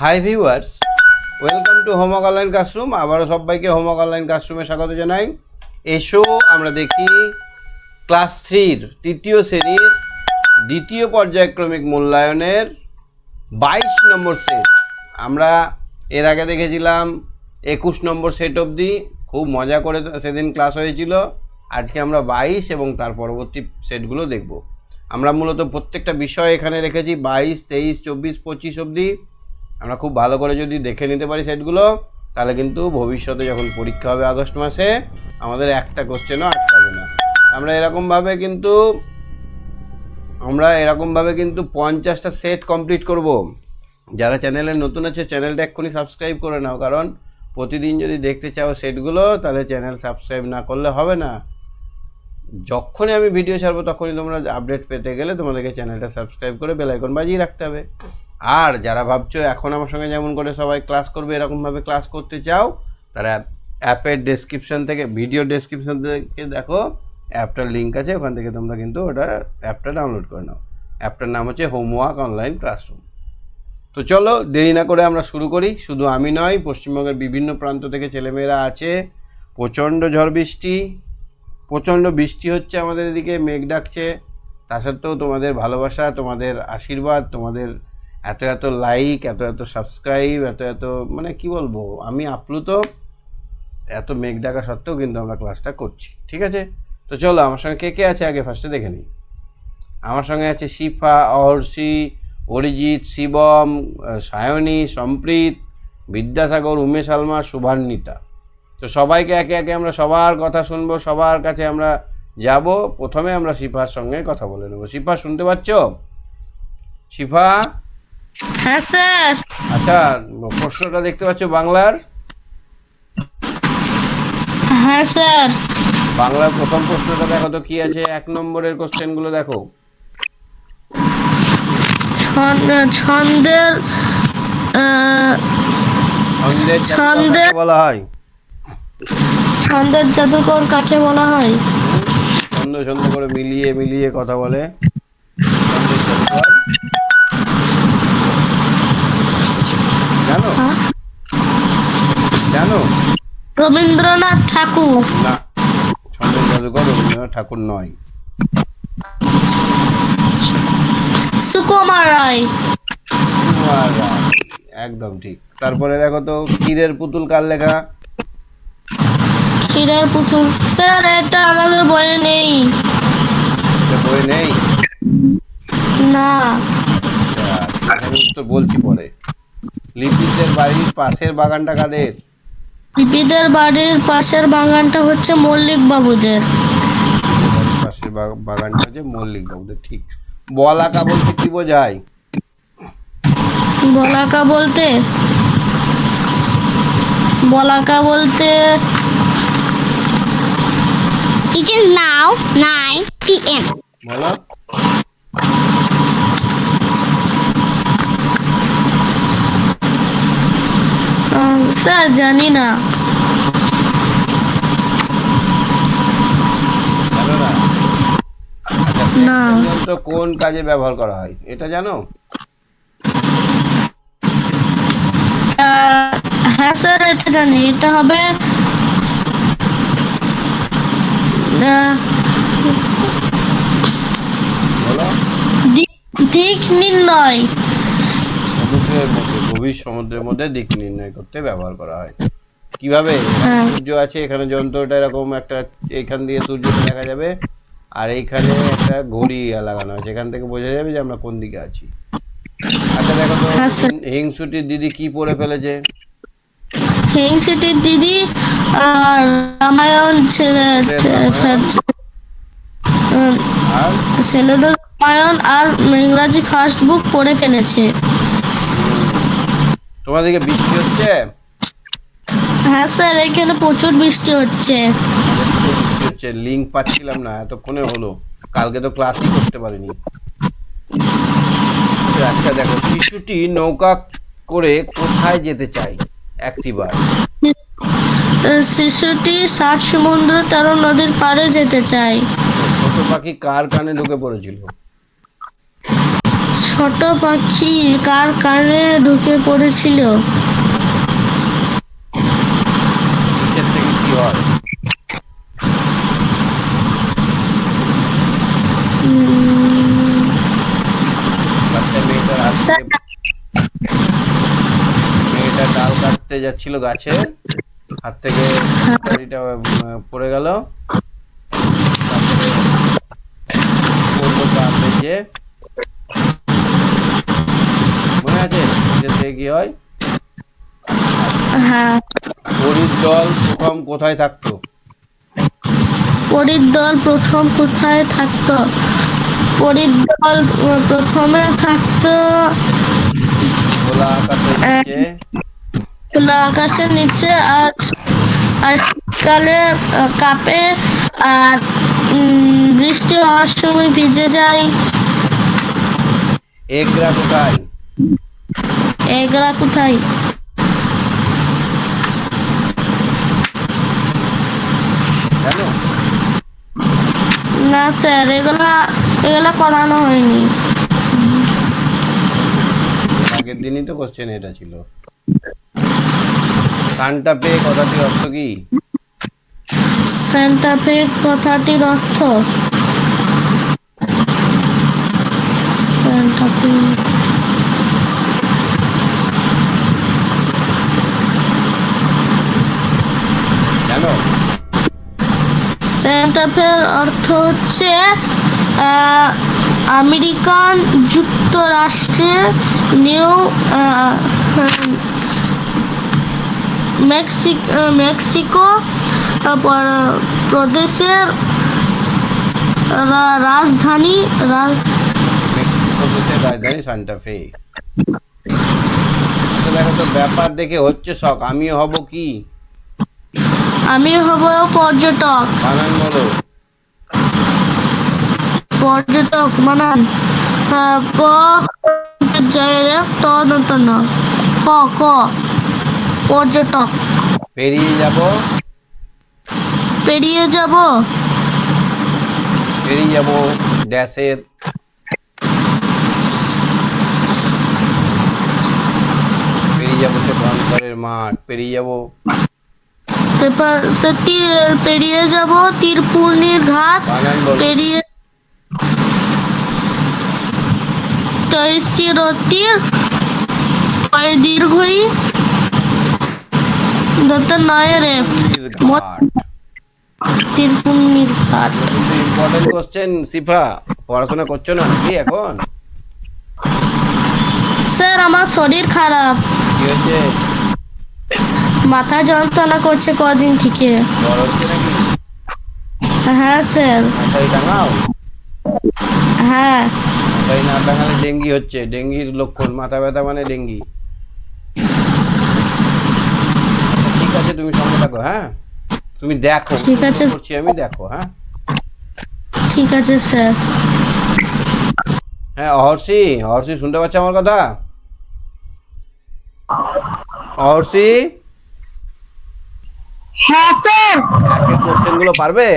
Hi viewers, welcome to homework online classroom. আবারও সবাইকে homework online ক্লাসরুমে স্বাগত জানাই। এসো আমরা দেখি ক্লাস 3-র তৃতীয় শ্রেণীর দ্বিতীয় পর্যায়ক্রমিক মূল্যায়নের 22 নম্বর সেট। আমরা এর আগে দেখেছিলাম 21 নম্বর সেট অবধি, খুব মজা করে সেদিন ক্লাস হয়েছিল। আজকে আমরা 22 এবং তার পরবর্তী সেটগুলো দেখব। আমরা মূলত প্রত্যেকটা বিষয় এখানে রেখেছি 22, 23, 24, 25 অবধি। আমরা খুব ভালো করে যদি দেখে নিতে পারি সেটগুলো, তাহলে কিন্তু ভবিষ্যতে যখন পরীক্ষা হবে আগস্ট মাসে আমাদের একটা কোশ্চেনও আটকাবে না। আমরা এরকমভাবে কিন্তু 50টা সেট কমপ্লিট করব। যারা চ্যানেলে নতুন আছে চ্যানেলটা এক্ষুনি সাবস্ক্রাইব করে নাও, কারণ প্রতিদিন যদি দেখতে চাও সেটগুলো তাহলে চ্যানেল সাবস্ক্রাইব না করলে হবে না। যখনই আমি ভিডিও ছাড়বো তখনই তোমরা আপডেট পেতে গেলে তোমাদেরকে চ্যানেলটা সাবস্ক্রাইব করে বেল আইকন বাজিয়ে রাখতে হবে। আর যারা ভাবছো এখন আমার সঙ্গে যেমন করে সবাই ক্লাস করবে এরকমভাবে ক্লাস করতে চাও, তারা অ্যাপের ডেসক্রিপশান থেকে, ভিডিও ডেসক্রিপশান থেকে দেখো, অ্যাপটার লিঙ্ক আছে, ওখান থেকে তোমরা কিন্তু অ্যাপটা ডাউনলোড করে নাও। অ্যাপটার নাম হচ্ছে হোমওয়ার্ক অনলাইন ক্লাসরুম। তো চলো দেরি না করে আমরা শুরু করি। শুধু আমি নয়, পশ্চিমবঙ্গের বিভিন্ন প্রান্ত থেকে ছেলেমেয়েরা আছে। প্রচণ্ড বৃষ্টি হচ্ছে আমাদের এদিকে, মেঘ ডাকছে। তা সত্ত্বেও তোমাদের ভালোবাসা, তোমাদের আশীর্বাদ, তোমাদের এত লাইক, এত সাবস্ক্রাইব, মানে কি বলবো, আমি আপ্লুত। এত মেঘ ডাকা সত্ত্বেও কিন্তু আমরা ক্লাসটা করছি, ঠিক আছে? তো চলো আমার সঙ্গে কে কে আছে আগে ফার্স্টে দেখে নিই। আমার সঙ্গে আছে শিফা, অহর্ষি, অরিজিৎ, শিবম, সায়নী, সম্প্রীত, বিদ্যাসাগর, উমেশ আলমা, শুভান্বিতা। তো সবাইকে একে একে আমরা সবার কথা শুনবো, সবার কাছে আমরা যাব। প্রথমে আমরা শিফার সঙ্গে কথা বলে নেব। শিফা, শুনতে পাচ্ছ? শিফা? হ্যাঁ স্যার। আচ্ছা, প্রশ্নটা দেখতে পাচ্ছ বাংলার? হ্যাঁ স্যার। বাংলার প্রথম প্রশ্নটা দেখো তো কি আছে। 1 নম্বরের কোশ্চেনগুলো দেখো। ছন্দের ছন্দের বলা হয়? ছন্দের জাদুকর কাকে বলা হয়? ছন্দ করে মিলিয়ে কথা বলে। জানো? রবীন্দ্রনাথ ঠাকুর। না, ছন্দের জাদুকর রবীন্দ্রনাথ ঠাকুর নয়। সুকুমার রায়। একদম ঠিক। তারপরে দেখো তো, ক্ষীরের পুতুল কার লেখা? ক্ষীরের পুতুল স্যার, এটা আমাদের বইয়ে নেই। বই নেই? না। তো বলছি পরে। লিপিদের বাড়ির পাশের বাগানটা কাদের? লিপিদের বাড়ির পাশের বাগানটা হচ্ছে মল্লিক বাবুদের। পাশের বাগানটা হচ্ছে মল্লিক বাবুদের, ঠিক। বলাকা বলতে কি বোঝায়? বলাকা বলতে It is now 9 p.m. বলো। স্যার জানি না। না। তো কোন কাজে ব্যবহার করা হয় এটা জানো? হ্যাঁ স্যার, এটা জানি। এটা হবে দিক নির্ণয়। গভীর সমুদ্রের মধ্যে দিক নির্ণয় করতে ব্যবহার করা হয়। কিভাবে? সূর্য আছে, এখানে যন্ত্রটা এরকম একটা, এখান দিয়ে সূর্যটা দেখা যাবে, আর এইখানে একটা ঘড়ি লাগানো আছে, এখান থেকে বোঝা যাবে যে আমরা কোন দিকে আছি। আচ্ছা দেখো তো, হিংসুটির দিদি কি পড়ে ফেলেছে? হিংসুটির দিদি রামায়ণ ছেলেদের রামায়ণ আর ইংরাজি ফার্স্ট বুক পড়ে ফেলেছে। তোমাদেরকে বৃষ্টি হচ্ছে? হ্যাঁ স্যার, এখানে প্রচুর বৃষ্টি হচ্ছে। লিঙ্ক পাচ্ছিলাম না এতক্ষণে, হলো। কালকে তো ক্লাসই করতে পারিনি। আচ্ছা দেখো, শিশুটি নৌকা করে কোথায় যেতে চায়? একটিবার। শিশুটি 7 সমুদ্র 13 নদীর পাড়ে যেতে চায়। ছোট পাখি কার কানে ঢুকে পড়েছিল? ছোট পাখি কার কানে ঢুকে পড়েছিল? কিসের থেকে কি হয়? উম, বাচ্চা মেয়েটার হাত স্যার, থেকে, মেয়েটা ডাল কাটতে যাচ্ছিল গাছে, হাত থেকে তরকারিটা পড়ে গেল, তারপরে পড়লো তার লেজে। মনে আছে কিসের থেকে কি হয়? হ্যাঁ, পরীর দল প্রথম কোথায় থাকতো? পরীর দল প্রথম কোথায় থাকতো? পরীর দল প্রথমে থাকতো খোলা আকাশের নিচে। খোলা আকাশের নিচে। আর আর শীতকালে কাঁপে। আর বৃষ্টি হওয়ার সময় ভিজে যায়। এগরা কোথায়? এগুলা কোথায়? জানো? না স্যার, এগুলা এগুলা করানো হয়নি। এর আগের দিনই তো কোশ্চেন এটা ছিল। সান্টা ফে কথাটির অর্থ কি? সেন্টা ফে কথাটির অর্থ, সেন্টা ফে জানো? সেন্টা ফের অর্থ হচ্ছে আমেরিকান যুক্তরাষ্ট্রের নিউ মেক্সিকো প্রদেশের রাজধানী। মেক্সিকো প্রদেশের রাজধানী সান্টা ফে। আচ্ছা দেখো তো, ব্যাপার দেখে হচ্ছে শখ, আমিও হব কি? আমি হব পর্যটক। বানান বলো। পর্যটক বানান প তদন্ত ক ক পর্যটক। পেরিয়ে যাব। পেরিয়ে যাব। পেরিয়ে যাব ড্যাশের। পেরিয়ে যাব হচ্ছে বনপাড়ের মাঠ, পেরিয়ে যাব। তারপর পেরিয়ে যাব তীরপূর্ণির ঘাট। বানান বলো। পেরিয়ে তৈশিরতির দীর্ঘই দত্ত নয় রে তীরপূর্ণির ঘাট। তীরপূর্ণির ঘাট। এগুলো কিন্তু ইম্পর্টেন্ট কোশ্চেন। সিফা, পড়াশোনা করছো না নাকি এখন? স্যার, আমার শরীর খারাপ। কি হয়েছে? মাথা যন্ত্রণা করছে কদিন থেকে। জ্বর হচ্ছে নাকি? হ্যাঁ স্যার। মশারি টাঙাও। হ্যাঁ। মশারি না টাঙালে ডেঙ্গি হচ্ছে, ডেঙ্গির লক্ষণ। মাথা ব্যথা মানে ডেঙ্গি। আচ্ছা ঠিক আছে, তুমি সঙ্গে থাকো, হ্যাঁ? তুমি দেখো, ঠিক আছে। উত্তরগুলো করছি আমি, দেখো, হ্যাঁ? ঠিক আছে স্যার। হ্যাঁ অহর্ষি, অহর্ষি শুনতে পাচ্ছ আমার কথা? অহর্ষি, হ্যাঁ স্যার। একের কোশ্চেনগুলো পারবে?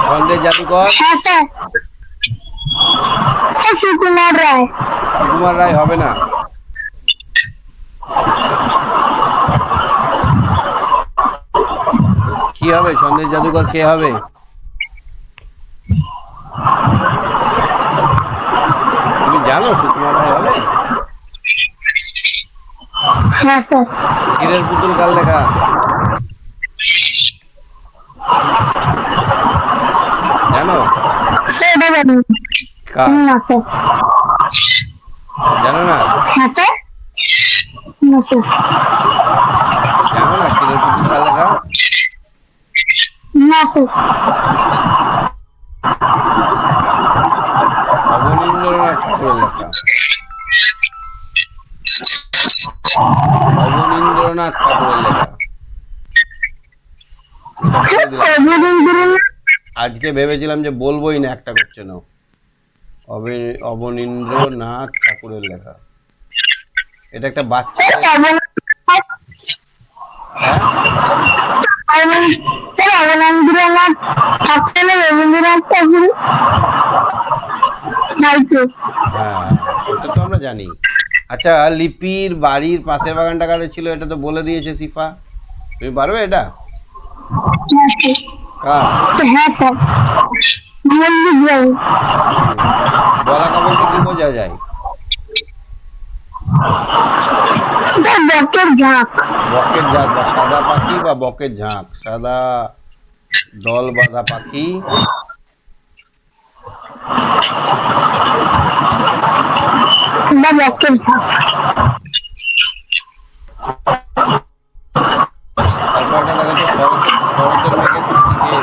ছন্দের জাদুকর। হ্যাঁ স্যার। স্যার, সুকুমার রায়। সুকুমার রায় হবে না। কি হবে? ছন্দের জাদুকর কে হবে? তুমি জানো সুকুমার রায় হবে? হ্যাঁ স্যার। ক্ষীরের পুতুল কার লেখা? জানো? স্যার, এটা জানি। কার? না স্যার। জানো না? হ্যাঁ স্যার। না স্যার। জানো না ক্ষীরের পুতুল কার লেখা? না স্যার। অবনীন্দ্রনাথ ঠাকুরের লেখা। অবনীন্দ্রনাথ ঠাকুরের লেখা। এটা বলে দিলাম। আজকে ভেবেছিলাম যে বলবোই না, একটা করছে না। অবনীন্দ্রনাথ ঠাকুরের লেখা। এটা একটা বাচ্চা। হ্যাঁ, স্যার, অবনীন্দ্রনাথ ঠাকুর, রবীন্দ্রনাথ ঠাকুর। হয়তো। হ্যাঁ, এটা তো আমরা জানি। আচ্ছা, লিপির বাড়ির পাশের বাগানটা কাদের ছিল, এটা তো বলে দিয়েছে সিফা। তুমি পারবে এটা? কার? হ্যাঁ স্যার, মল্লিক বাবু। বলাকা বলতে কি বোঝা যায়? স্যার বকের ঝাঁক। বকের ঝাঁক বা সাদা পাখি বা বকের ঝাঁক, সাদা দল বাঁধা পাখি। বা বকের ঝাঁক। তারপর একটা দেখাচ্ছে শরতের মেঘের স্মৃতিকে।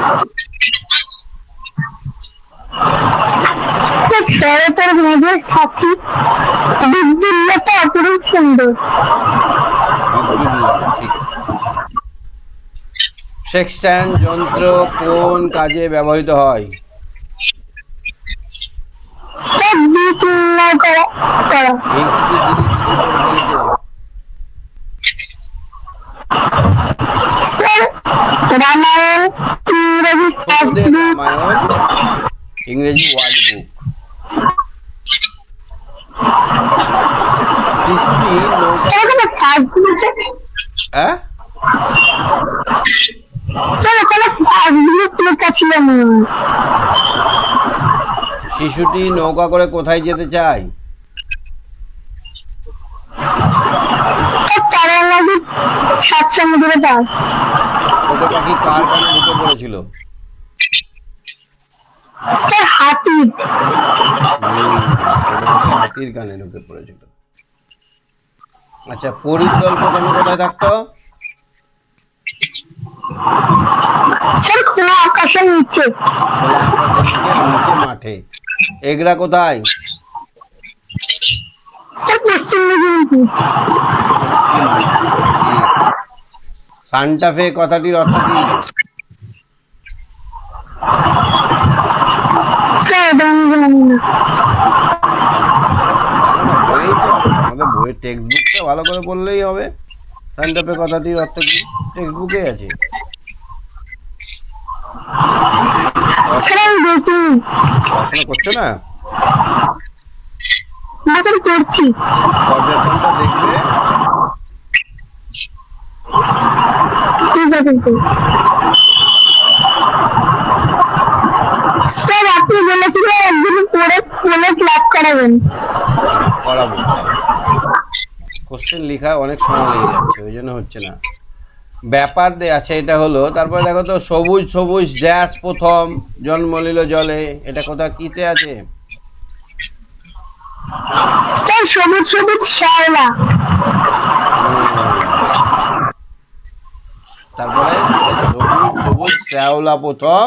স্যার শরতের মেঘের সাথী বিদ্যুল্লতা অপরূপ সুন্দর। বিদ্যুল্লাহ, ঠিক। সেক্সট্যান্ট যন্ত্র কোন কাজে ব্যবহৃত হয়? স্যার দিক নির্ণয় করা। হিংসুটের দিদি দিদি পরিচালিত। স্যার রামায়ণ ইংরেজি ছোটদের রামায়ণ ইংরেজি ওয়ার্ড বুক। শিশুটি স্যার ওখানে ফার্স্ট হ্যাঁ, স্যার ওখানে ফার্স্ট লেখা ছিল মনে হয়। শিশুটি নৌকা করে কোথায় যেতে চায়? স্যার তামিলনাড়ু সাত সমুদ্রে পার। ছোট পাখি কার কানে ঢুকে পড়েছিল? স্যার হাতি। ছোট পাখি হাতির কানে ঢুকে পড়েছিল। আচ্ছা, পরীর দল প্রথমে কোথায় থাকতো? স্যার খোলা আকাশের নিচে। খোলা আকাশের নিচে মাঠে। এগরা কোথায়? স্যার পশ্চিম মেদিনীপুর। পশ্চিম মেদিনীপুর, ঠিক। সান্টাফে কথাটির অর্থ কি? স্যার এটা আমি জানি না। জানো না, বইয়েই তো আছে, আমাদের বইয়ের টেক্সট বুকটা ভালো করে পড়লেই হবে। সান্টাফে কথাটির অর্থ কি, টেক্সট বুকে আছে। স্যার আমি দেখিনি। পড়াশোনা করছো না? না স্যার করছি। পর্যটনটা দেখবে। ঠিক আছে স্যার। স্যার আপনি বলেছিলেন একদিন পরে ক্লাস করাবেন। করাবো করাবো। কোশ্চেন লেখা অনেক সময় লেগে যাচ্ছে, ওই জন্য হচ্ছে না। ব্যাপার আছে, এটা হলো। তারপরে দেখো তো, সবুজ সবুজ ড্যাশ প্রথম জন্ম নিল জলে, এটা কোথাও কিতে আছে? স্যার সবুজ সবুজ শ্যাওলা। তারপরে সবুজ সবুজ শ্যাওলা প্রথম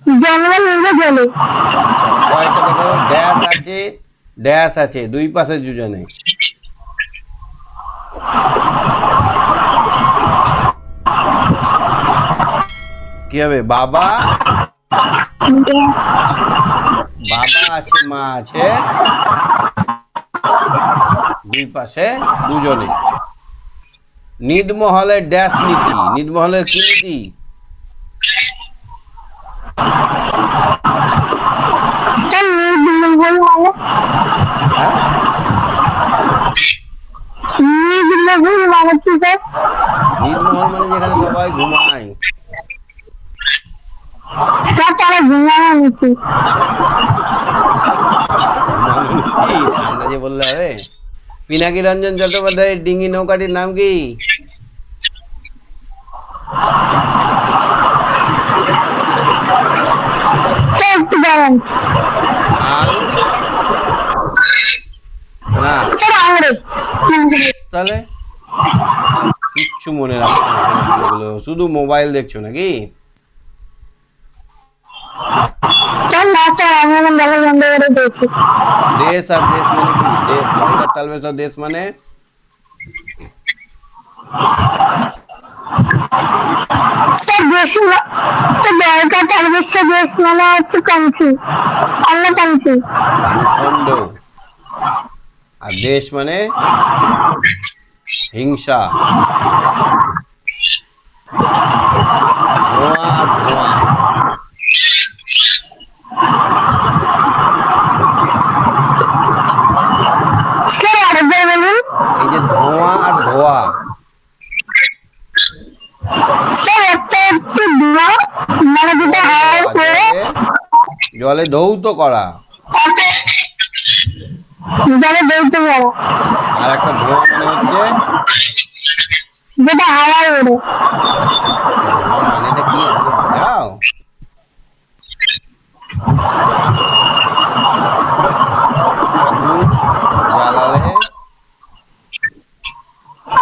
জন্ম নিল জলে। আচ্ছা, কয়টা দেখো, ড্যাশ আছে, ড্যাশ আছে, দুই পাশে দুজনে। কি হবে? বাবা, বাবা আছে, মা আছে, দুই পাশে দুজনে। নিদমহলের ড্যাশ নীতি, নিদমহলের কি নীতি? স্যার নির্মল মানে হ্যাঁ, নির্মল মানে কি স্যার? নিদমহল মানে যেখানে সবাই ঘুমায়। স্যার তারা ঘুমানো নীতি। ঘুমানো নীতি আন্দাজে বললে হবে? পিনাকি রঞ্জন চট্টোপাধ্যায়ের ডিঙি নৌকাটির নাম কি? স্যার একটু দাঁড়ান। আল না, স্যার আঙুরে। তাহলে কিচ্ছু মনে রাখছো না ছেলেগুলো, শুধু মোবাইল দেখছো নাকি? স্যার না স্যার আমি আমার বেলা বন্ধ করে দিয়েছি। দেশ আর দেশ মানে কি? দেশ নয়টার তালবেশ আর দেশ মানে? স্যার দেশ স্যার দরকার তারবেশে দেশ মানে হচ্ছে কান্ট্রি, অন্য কান্ট্রি। ভূখণ্ড। আর দেশ মানে হিংসা, ধোঁয়া আর ধোঁয়া। জলে ধৌত করা। জলে দৌড়তে পারা, আর একটা ধোঁয়া মানে হচ্ছে যেটা হাওয়ায় ওড়ে। ধোঁয়া মানেটা কি আমাকে বোঝাও। আগুন জ্বালালে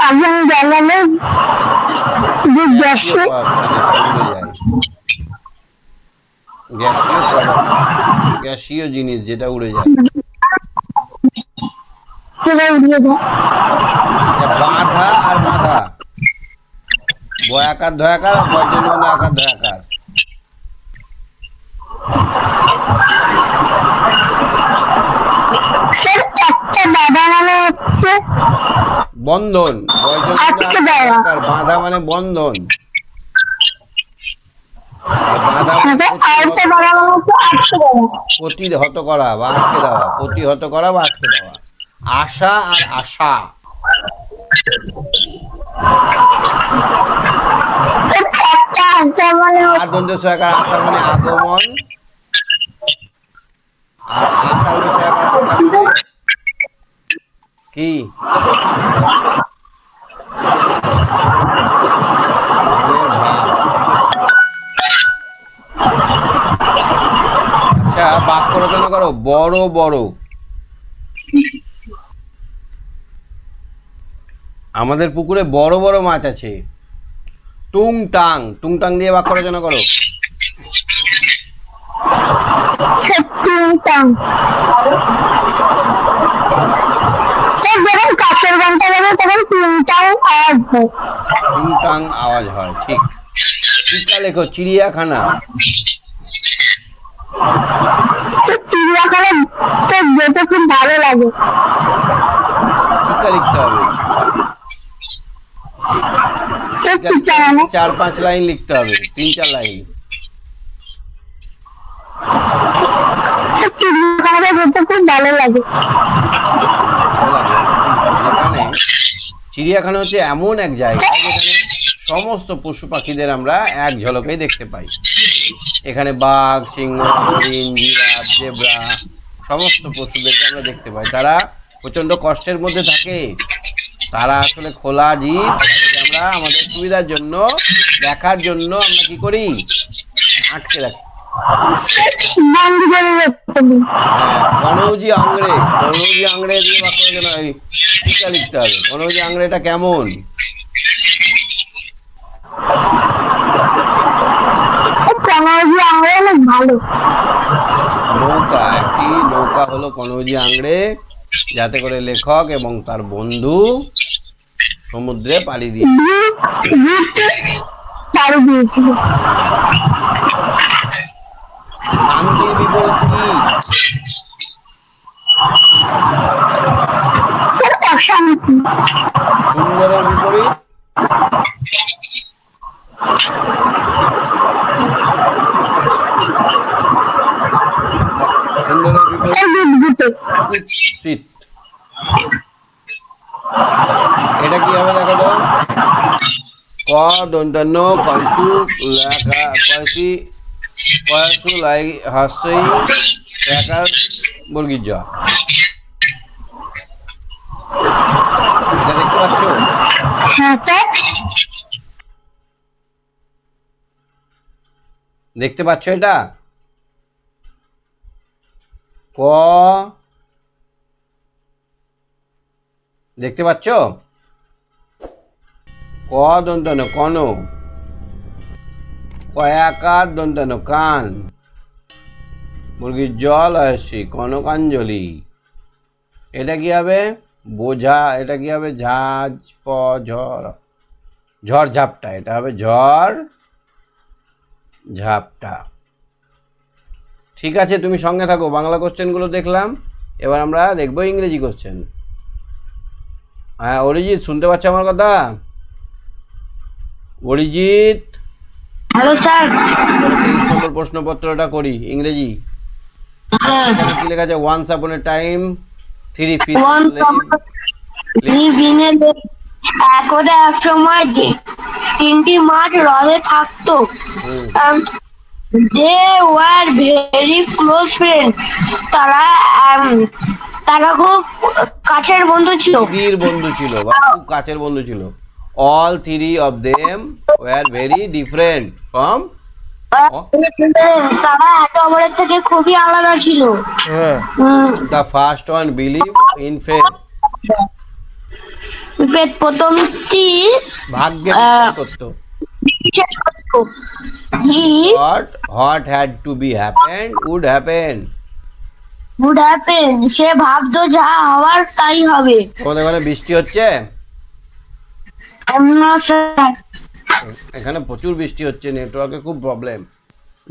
আগুন জ্বালালে যে গ্যাসে গ্যাসীয় পদার্থ, গ্যাসীয় জিনিস যেটা উড়ে যায়। সেটা উড়িয়ে যায়। আচ্ছা, বাঁধা আর বাঁধা, বয়াকার ধয়াকার আর বয়জন্য আকার ধয়াকার। স্যার একটা দাদা মানে হচ্ছে বন্ধন, বয়জন্য আটকে দেওয়া। আকার, বাঁধা মানে বন্ধন। আর বাঁধা মানে আরেকটা দাদা মানে হচ্ছে আটকে দেওয়া। প্রতিহত করা বা আটকে দেওয়া, প্রতিহত করা বা আটকে দেওয়া। আশা আর আশা, স্যার একটা আশা মানে আদন্ত সহায়কার আশা মানে আগমন, আর আতান্ত সহায়কার আশা মানে কি? মনের ভাব। আচ্ছা, বাক্য রচনা করো। বড় বড়। আমাদের পুকুরে বড় বড় মাছ আছে। টুংটাং, টুংটাং দিয়ে বাক্য রচনা করো। টুংটাং। স্যার যখন কাকের গানটা গাবে তখন টুংটাং আওয়াজ হয়। টুংটাং আওয়াজ হয়, ঠিক। টিকা লেখো। চিড়িয়াখানা। চিড়িয়াখানা তো যেতে খুব ভালো লাগে। টিকা লিখতে হবে। স্যার টিকা লিখতে হবে, 4-5 লাইন লিখতে হবে, 3-4 লাইন। চিড়িয়াখানা যেতে খুব ভালো লাগে। যেখানে চিড়িয়াখানা হচ্ছে এমন এক জায়গা যেখানে সমস্ত পশু পাখিদের আমরা এক ঝলকেই দেখতে পাই। এখানে বাঘ, সিংহ, হরিণ, জিরাফ, জেব্রা সমস্ত পশুদেরকে আমরা দেখতে পাই। তারা প্রচন্ড কষ্টের মধ্যে থাকে। তারা আসলে খোলা জীব, তাদেরকে আমরা আমাদের সুবিধার জন্য দেখার জন্য আমরা কি করি? আটকে রাখি। কনৌজি আংড়ে, কনৌজি আংড়ে দিয়ে বাক্য রচনা, টিকা লিখতে হবে। কনৌজি আংড়েটা কেমন? ভালো নৌকা, একটি নৌকা হলো কনৌজি আংড়ে, যাতে করে লেখক এবং তার বন্ধু সমুদ্রে পাড়ি দিয়ে দিয়েছিল। শান্তির বিপরীত কি? অশান্তি। সুন্দরের বিপরীত? সুন্দরের বিপরীত কুৎসিত। এটা কি হবে দেখো তো? ক দন্তান্ন কয়সু লেখা কয়সি কয়সু লাই হাস্যই লেখার বর্গীর জ। এটা দেখতে পাচ্ছ? দেখতে পাচ্ছ এটা? ক দেখতে পাচ্ছ? ক দন্তান্ন কন, কয়াকার দন্তান্ন কান, মুরগির জল আসছি কনকাঞ্জলি। এটা কি হবে? বোঝা। এটা কি হবে? ঝাঁজ প ঝড়, ঝড় ঝাপটা। এটা হবে ঝড় ঝাপটা। ঠিক আছে, তুমি সঙ্গে থাকো। বাংলা কোশ্চেনগুলো দেখলাম, এবার আমরা দেখবো ইংরেজি কোশ্চেন। হ্যাঁ অরিজিৎ, শুনতে পাচ্ছ আমার কথা? Arijit, hello sir. 23 নম্বর প্রশ্নপত্রটা করি ইংরেজি। এখানে কি লেখা আছে? ওয়ান্স আপন এ টাইম থ্রি ফিশ এক সময় 3টি মাছ হ্রদে থাকতো। They were very close friend. তারা তারা খুব কাছের বন্ধু ছিল। নিবিড় বন্ধু ছিল বা খুব কাছের বন্ধু ছিল। All three of them were very different from তারা একে অপরের থেকে খুবই আলাদা ছিল। The first one believe in faith. প্রথমটি ভাগ্যে বিশ্বাস করতো। বিশ্বাস করতো। হি What had to be happened would happen. would happen, সে ভাবতো যা হওয়ার তাই হবে। তোমাদের ওখানে বৃষ্টি হচ্ছে? না স্যার। এখানে প্রচুর বৃষ্টি হচ্ছে, নেটওয়ার্কের খুব problem.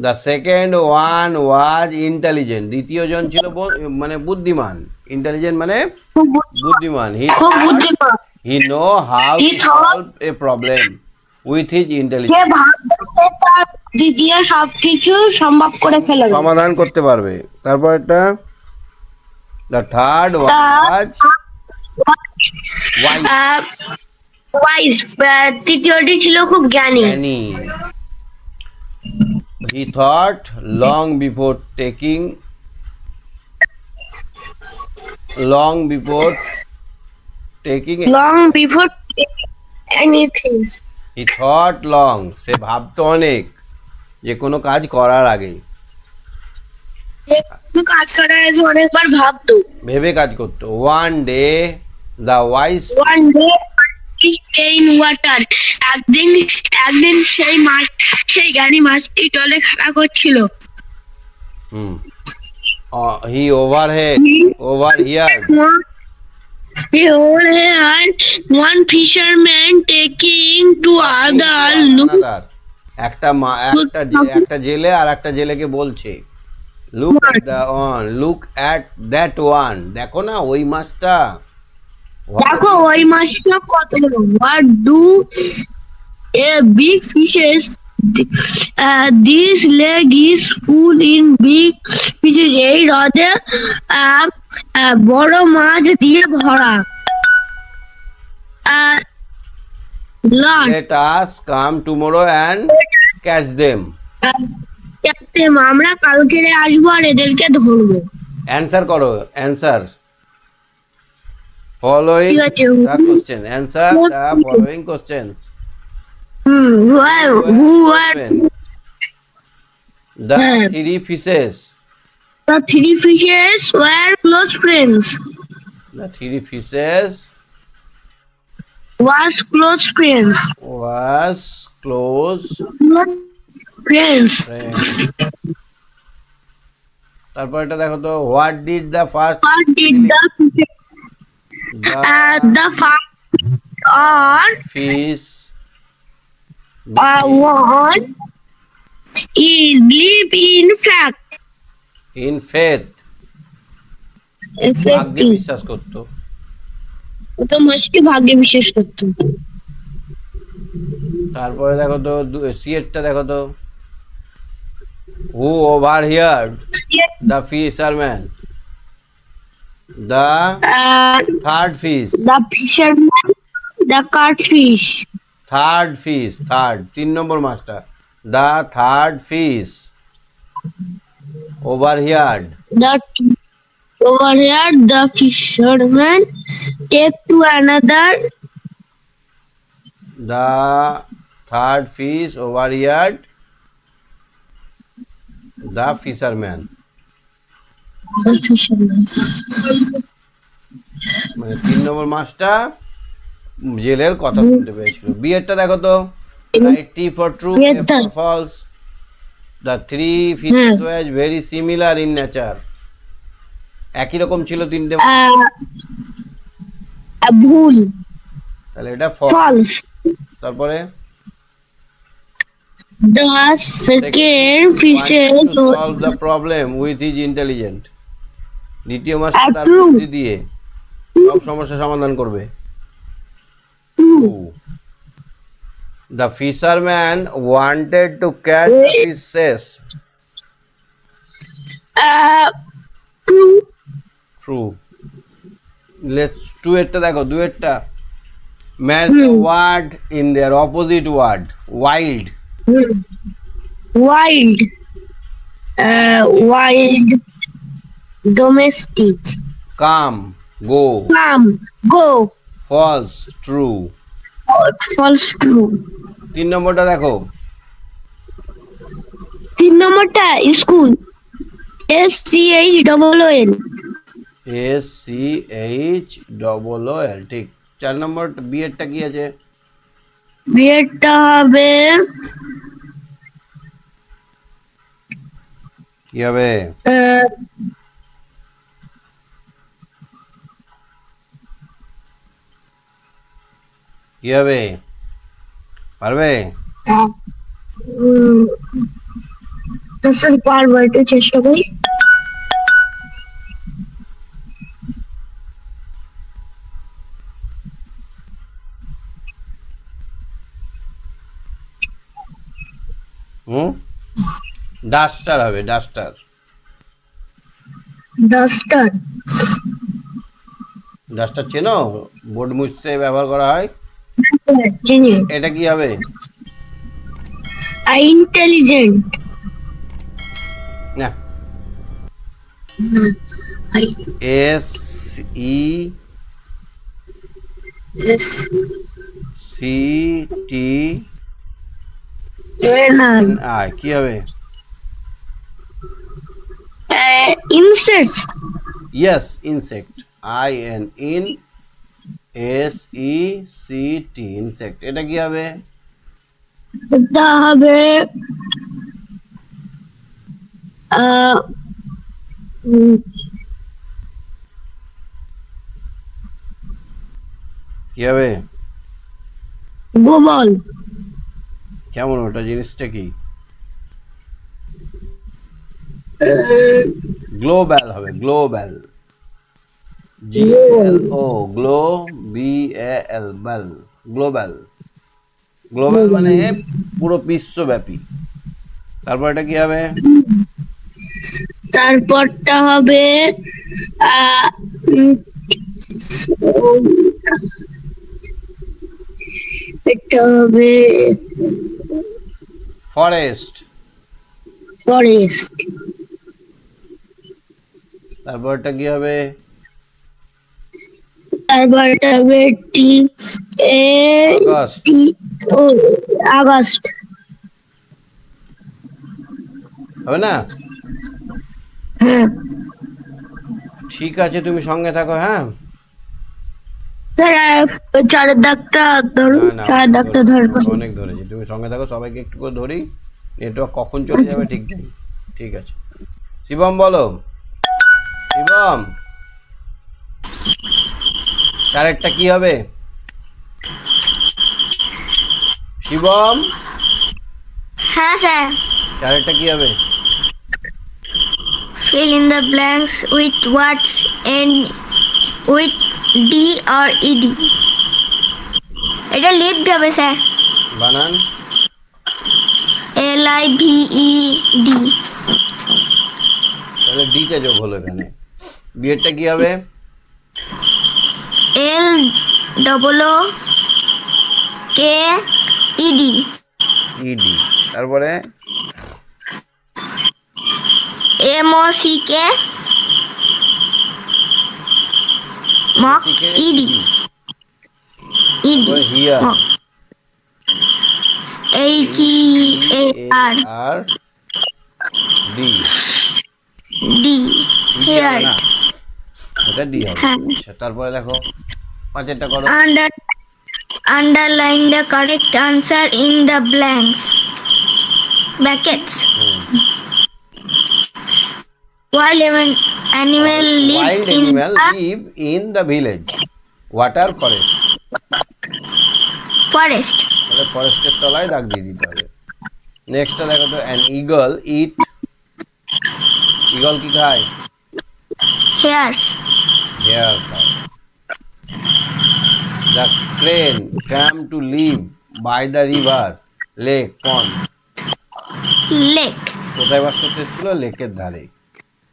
The second one was intelligent. দ্বিতীয় জন ছিল মানে বুদ্ধিমান। ইন্টেলিজেন্ট মানে বুদ্ধিমান। খুব বুদ্ধিমান। He know how He to thought- solve a problem with his সে ইন্টেলিজেন্স। ভাবতো সে তার বুদ্ধি দিয়ে সবকিছু সম্ভব করে ফেলবে। সমাধান করতে পারবে। তারপর একটা দ্য থার্ড ওয়াজ ওয়াইজ, তৃতীয়টি ছিল খুব জ্ঞানী। জ্ঞানী। He thought long before taking long before anything, he thought long, সে ভাবতো অনেক যে কোনো কাজ করার আগে। যে কোনো কাজ করার আগে অনেকবার ভাবতো। ভেবে কাজ করতো। One day the wise one day in water, একদিন সেই জ্ঞানী মাছটি জলে খেলা করছিল। he overheard He overheard one fisherman taking to other look. একটা জেলে আর একটা জেলেকে বলছে লুক অ্যাট দ্যাট ওয়ান, দেখো না ওই মাছটা। দেখো ওই মাছটা কত বড়। What do a big fishes? This leg is full in big fishes. এই হ্রদে বড় মাছ দিয়ে ভরা। Let us come tomorrow and catch them. আমরা কালকে আসবো আর এদেরকে ধরবো। অ্যান্সার করো, অ্যান্সার following ঠিক আছে। the question. Answer the following questions. Who were The three fishes. the three fishes were close friends? The three fishes Was close friends. was close Friends. friends. তারপর এটা দেখো তো, what did the first What did the first on fish one is believe in fact. in faith? ভাগ্যে Effective. বিশ্বাস করতো। ওটা মাসকে ভাগ্যে বিশ্বাস করতো। তারপরে দেখো তো সিয়েরটা দেখো তো, who overheard the fisherman, the third fish, The fisherman, the catfish. third fish, third 3 নম্বর মাছটা, the third fish overheard Overheard the fisherman take to another. the third fish overheard the fisherman. The fisherman. মানে 3 নম্বর মাছটা জেলের কথা শুনতে পেয়েছিল। বিয়েরটা দেখো তো, right T for true, A for false. The three fishes were very similar in nature. একই রকম ছিল তিনটে। ভুল। তাহলে এটা false। False. তারপরে The second fishes wanted to solve the problem with his intelligence. দ্বিতীয় মাছটা তার True. বুদ্ধি দিয়ে সব সমস্যা সমাধান করবে। The fisherman wanted to catch the fishes. true. True. Let's do এটা দেখো, দুয়েরটা match the word in their opposite word. Wild. Wild. wild, domestic. Come, go, Come, go, false, true. false, true. 3 নম্বরটা দেখো। 3 নম্বরটা স্কুল, SCHOOL. SCHOOL, ঠিক। 4 নম্বর বিয়েরটা কি আছে? বিয়েটা হবে কি হবে? আহ, কি হবে? পারবে? উম, স্যার পারবো, একটু চেষ্টা করি। হুম, ডাস্টার হবে, ডাস্টার। ডাস্টার, ডাস্টার চেনো? বোর্ড মুছতে ব্যবহার করা হয়। চিনি। এটা কি হবে? ইন্টেলিজেন্ট, না, SECTNI, না, কি হবে? Insect, yes, insect. INSECT, insect. এটা কি হবে? এটা হবে আহ, উম, কি হবে? গোবল, কেমন ওটা, জিনিসটা কি? গ্লোবাল হবে, গ্লোবাল। GLO, গ্লো, BAL, বাল, গ্লোবাল। গ্লোবাল মানে পুরো বিশ্বব্যাপী। তারপর এটা কি হবে? তারপরটা হবে আহ, উম, এটা হবে ফরেস্ট। ফরেস্ট। তারপর এটা কি হবে? তারপরটা হবে টি এ আগস্ট। টি ও আগস্ট। হবে না? হ্যাঁ ঠিক আছে, তুমি সঙ্গে থাকো, হ্যাঁ। স্যার, চারের দাগটা ধরুন, না না, চারের অনেক দাগটা ধরেছি, ধরবো। অনেক ধরেছি। তুমি সঙ্গে থাকো, সবাইকে একটু করে ধরি। নেটওয়ার্ক কখন চলে যাবে ঠিক নেই। ঠিক আছে, শিবম বলো। শিবম, চারেরটা কি হবে? শিবম, হ্যাঁ স্যার। চারেরটা কি হবে? Fill in the blanks with words and with D or ED. এটা লিফট হবে স্যার। বানান। LIVED। তাহলে ডিটা যোগ হলো এখানে। বিয়েরটা কি হবে? LOOKED। ইডি। তারপরে MOCK mock ED. ED hear. Mock. HEAR আর ডি। ডি ইডি হবে হেয়ার। না, এটা ডি হবে। হ্যাঁ। আচ্ছা, তারপরে দেখো পাঁচেরটা করো। Underline the correct answer in the blanks. Brackets. Wild animal live Wild in animal the live in the village. Water forest. forest. তাহলে ফরেস্টের তলায় দাগ দিয়ে দিতে হবে। নেক্সটটা দেখো তো, অ্যান ইগল ইট। ইগল কি খায়? Hares. হেয়ার খায়। The crane come to live by the river, lake, pond. Lake. কোথায় বাস করতে এসেছিল? লেকের ধারে।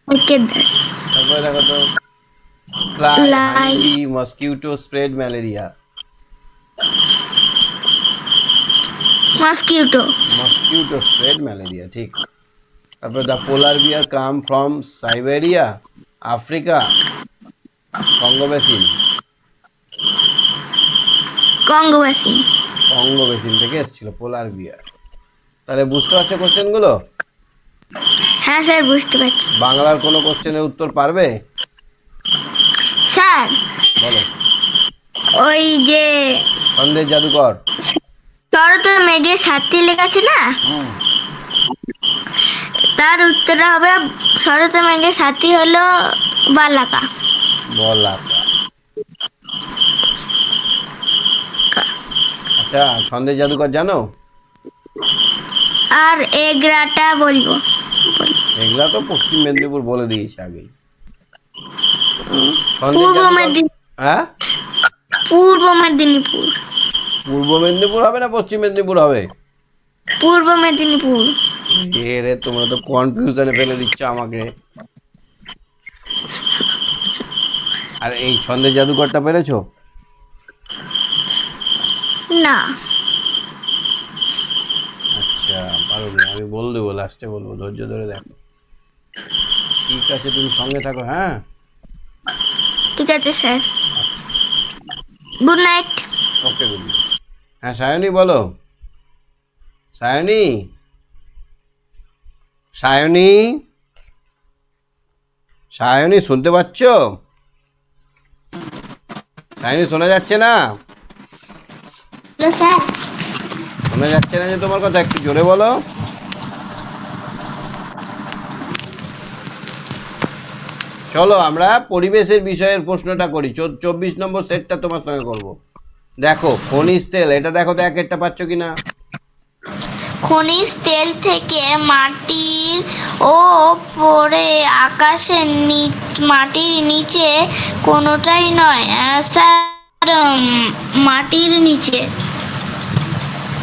Okay. তারপরে দেখো তো, fly, honey Fly. Bee, mosquito spread malaria. Mosquito. Mosquito spread malaria, ঠিক। তারপরে the polar bear come from Siberia, Africa, Congo basin. Congo basin. Congo basin থেকে এসেছিল পোলার বিয়ার। তাহলে বুঝতে পারছো কোশ্চেনগুলো? হ্যাঁ স্যার, বুঝতে পারছি। বাংলার কোনো কোশ্চেনের উত্তর পারবে? স্যার, বলো। ওই যে সন্দেশ জাদুকর। শরৎ মেঘের সাথী লেখা আছে না, তার উত্তরটা হবে শরৎ মেঘের সাথী হলো বালাকা। বলাকা। আচ্ছা, সন্দেশ জাদুকর জানো? আর এগরাটা বলবো। এগুলা তো পশ্চিম মেদিনীপুর বলে দিয়েছে আগেই। সন্দেশ পূর্ব জাদুকর। মেদিনীপুর। হ্যাঁ, পূর্ব মেদিনীপুর। পূর্ব মেদিনীপুর হবে না পশ্চিম মেদিনীপুর হবে? পূর্ব মেদিনীপুর। রে, তোমরা তো কনফিউশনে ফেলে দিচ্ছ আমাকে। আর এই সন্দেশ জাদুকরটা পেরেছো? না। আচ্ছা, পারোনি। আমি বল দেবো, লাস্টে বলবো, ধৈর্য ধরে দেখো। ঠিক আছে, তুমি সঙ্গে থাকো। হ্যাঁ, ঠিক আছে স্যার, গুড নাইট। ওকে, গুড। হ্যাঁ, সায়নী বলো। সায়নী, সায়নী, সায়নী শুনতে পাচ্ছ? সায়নী, শোনা যাচ্ছে না? স্যার, শোনা যাচ্ছে না যে তোমার কথা? একটু জোরে বলো। চলো আমরা পরিবেশের বিষয়ের প্রশ্নটা করি। 24 নম্বর সেটটা তোমার সঙ্গে করব। দেখো, খনিজ তেল, এটা দেখো তো এক একটা পাচ্ছ কিনা। খনিজ তেল থেকে মাটির ও পরে আকাশের মাটির নিচে কোনোটাই নয়। স্যার, মাটির নিচে।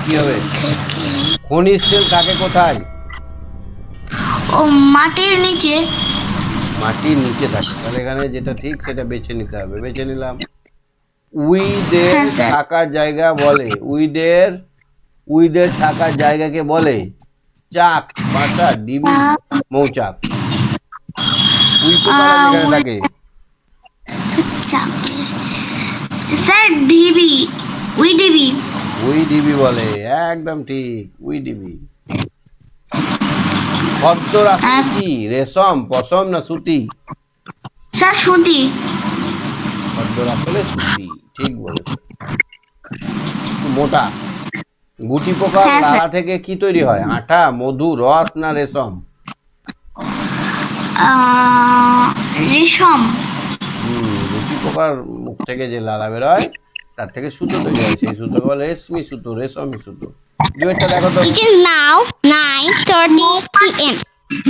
কি হবে? খনিজ তেল থাকে কোথায়? ও মাটির নিচে। মাটির নিচে থাকে। তাহলে এখানে যেটা ঠিক সেটা বেছে নিতে হবে। বেছে নিলাম। উইদের হ্যাঁ, স্যার। থাকার জায়গা বলে, উইদের থাকার জায়গাকে বলে চাক, বাসা, ডিবি, মৌচাক। উই পোকারা যেখানে থাকে। Sir, DB, we DB. We DB বলে, একদম ঠিক, উই ডিবি। খদ্দর আসলে কি? রেশম, পশম না সুতি? স্যার, সুতি। খদ্দর আসলে সুতি, ঠিক বলেছ। একটু মোটা। গুটি পোকার হ্যাঁ, স্যার। লালা থেকে কি তৈরি হয়? আঠা, মধু, রস না রেশম? রেশম। গুটি পোকার মুখ থেকে যে লালা বেরোয় তার থেকে সুতো তৈরি হয়। সেই সুতো বলে রেশমি সুতো, রেশমি সুতো। দুয়েরটা দেখো তো। It is now 9:30 p.m.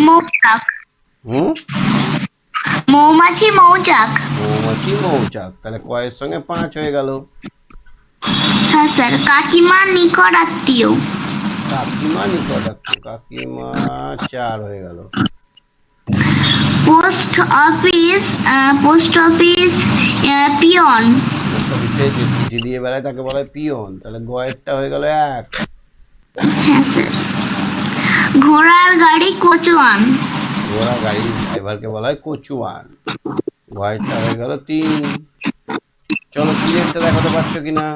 মৌচাক। হুম, মৌমাছি, মৌচাক। মৌমাছি, মৌচাক। তাহলে কয়ের সঙ্গে 5 হয়ে গেল। হ্যাঁ স্যার, কাকিমার নিকট আত্মীয়। কাকিমা নিকট আত্মীয়, কাকিমা 4 হয়ে গেল। Post office, post office peon. Post অফিসে যে চিঠি দিয়ে বেড়ায় তাকে বলা হয় পিয়ন। তাহলে গয়েরটা হয়ে গেল 1। হ্যাঁ স্যার। ঘোড়ার গাড়ি কোচওয়ান। ঘোড়া গাড়ির ড্রাইভারকে বলা হয় কচুয়ান। গয়েরটা হয়ে গেল 3। চলো, 3-এরটা দেখাতে পারছো কিনা।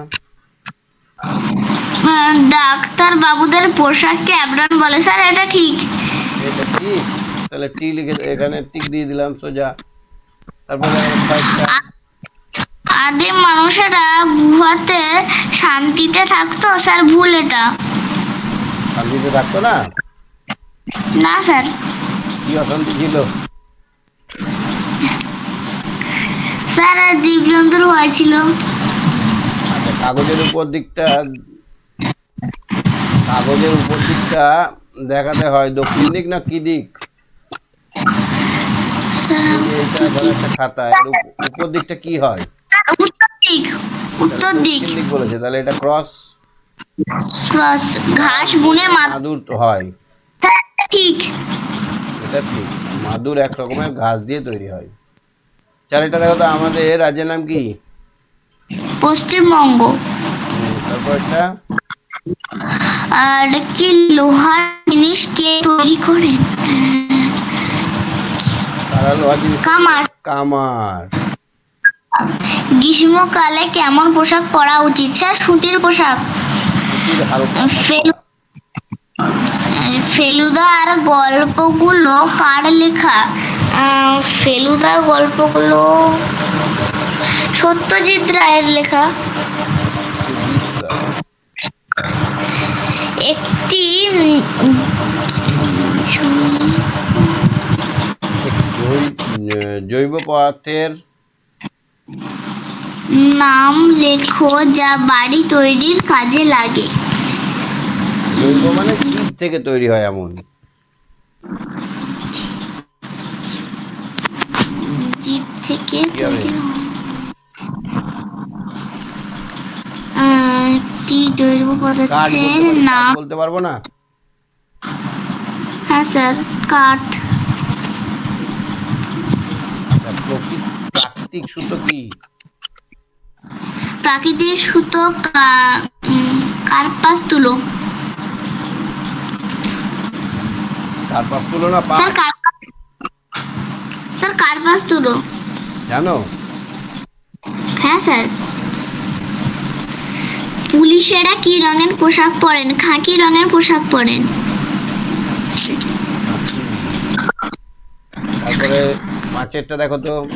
ডাক্তার বাবুদের পোশাককে অ্যাপ্রন বলে। স্যার, এটা ঠিক। এটা ঠিক। তাহলে টি লিখে এখানে টিক দিয়ে দিলাম সোজা। তারপরে দেখো 6টা। আদিম মানুষেরা গুহাতে শান্তিতে থাকতো। স্যার, ভুল এটা। শান্তিতে থাকতো না? না স্যার। কি অশান্তি ছিল? স্যার, জীবজন্তুর ভয় ছিল। আচ্ছা, কাগজের উপর দিকটা দেখাতে হয় দক্ষিণ দিক না কি দিক? স্যার, এই যে এটা ধরো একটা খাতা, এর উপর দিকটা কি হয়? উত্তর দিক। উত্তর দিক। দক্ষিণ দিক বলেছে, তাহলে এটা ক্রস। ক্রস। ঘাস বুনে মাদুর হয়। স্যার, এটা ঠিক। এটা ঠিক। মাদুর এক রকমের ঘাস দিয়ে তৈরি হয়। এটা দেখো তো, আমাদের রাজ্যের নাম কি? পশ্চিমবঙ্গ। তারপর এটা আর কি লোহার জিনিস কে তৈরি করেন? তারা লোহার জিনিস কামার। কামার। গ্রীষ্মকালে কেমন পোশাক পরা উচিত? স্যার সুতির পোশাক। সুতির হালকা ফেলু- ফেলুদার গল্পগুলো কার লেখা? ফেলুদার গল্পগুলো সত্যজিৎ রায়ের লেখা। সুজিত রায়। একটি একটি জৈব পদার্থের নাম লেখো যা বাড়ি তৈরির কাজে লাগে। জৈব মানে জীব থেকে তৈরি হয় এমন। জীব থেকে কি হবে? তৈরি হয়। একটি জৈব কাঠ বলতে পদার্থের পারি, কাঠ নাম। বলতে পারবো না। হ্যাঁ স্যার, কাঠ। আচ্ছা, প্রাকৃতিক সুতো কি? প্রাকৃতিক সুতো কার্পাস তুলো। কার্পাস তুলো না স্যার পাট? স্যার কার্পাস তুলো। জানো? হ্যাঁ স্যার। পুলিশেরা কি রঙের পোশাক পরেন? খাকি রঙের পোশাক পরেন। তারপরে পাঁচেরটা দেখো তো।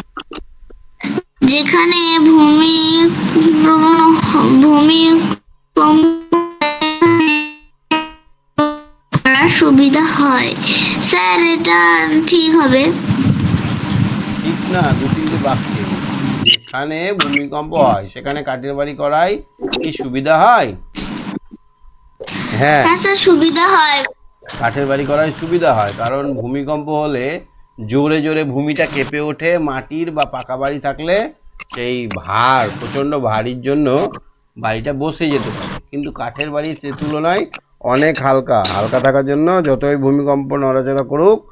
যেখানে করার সুবিধা হয়। স্যার এটা ঠিক হবে। ঠিক না, দু তিনটে বাক্যে। যেখানে ভূমিকম্প হয় সেখানে কাঠের বাড়ি করাই কি সুবিধা হয়? হ্যাঁ, হ্যাঁ স্যার, সুবিধা হয়। কাঠের বাড়ি করাই সুবিধা হয়, কারণ ভূমিকম্প হলে জোরে জোরে ভূমিটা কেঁপে ওঠে। মাটির বা পাকা বাড়ি থাকলে সেই ভার, প্রচণ্ড ভারীর জন্য বাড়িটা বসে যেতে পারে। কিন্তু কাঠের বাড়ি সে তুলনায় অনেক হালকা। হালকা থাকার জন্য যতই ভূমিকম্প নড়াচড়া করুক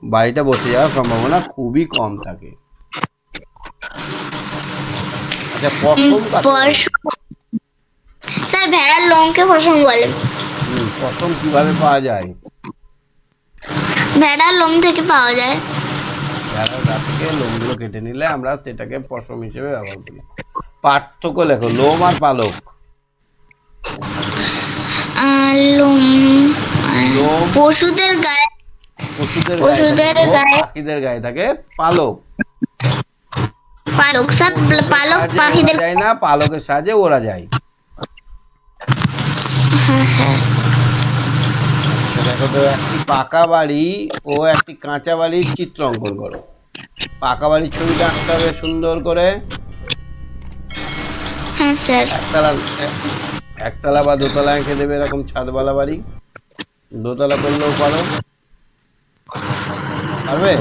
বাড়িটা বসে যাওয়ার সম্ভাবনা খুবই কম থাকে। আচ্ছা, পশম কাকে বলে? স্যার ভেড়ার লোমকে পশম বলে। পশম কিভাবে পাওয়া যায়? ভেড়ার লোম থেকে পাওয়া যায়। ভেড়ার গা থেকে লোমগুলো কেটে নিলে আমরা সেটাকে পশম হিসেবে ব্যবহার করি। পার্থক্য লেখো, লোম আর পালক। লোম লোম পশুদের গায়ে পশুদের পশুদের গায়ে থাকে লোম, গায়ে পাখিদের গায়ে থাকে পালক। পালক। স্যার পালক সাহায্যে পাখিদের। ওড়া যায় না, পালকের সাহায্যে ওড়া যায়। হ্যাঁ স্যার। আচ্ছা দেখো তো, একটি পাকা বাড়ি ও একটি কাঁচা বাড়ির চিত্র অঙ্কন করো। পাকা বাড়ির ছবিটা আঁকতে হবে সুন্দর করে। হ্যাঁ স্যার। একতলা বা দোতলা এঁকে দেবে, এরকম ছাদওয়ালা বাড়ি। দোতলা করলেও পারো, পারবে?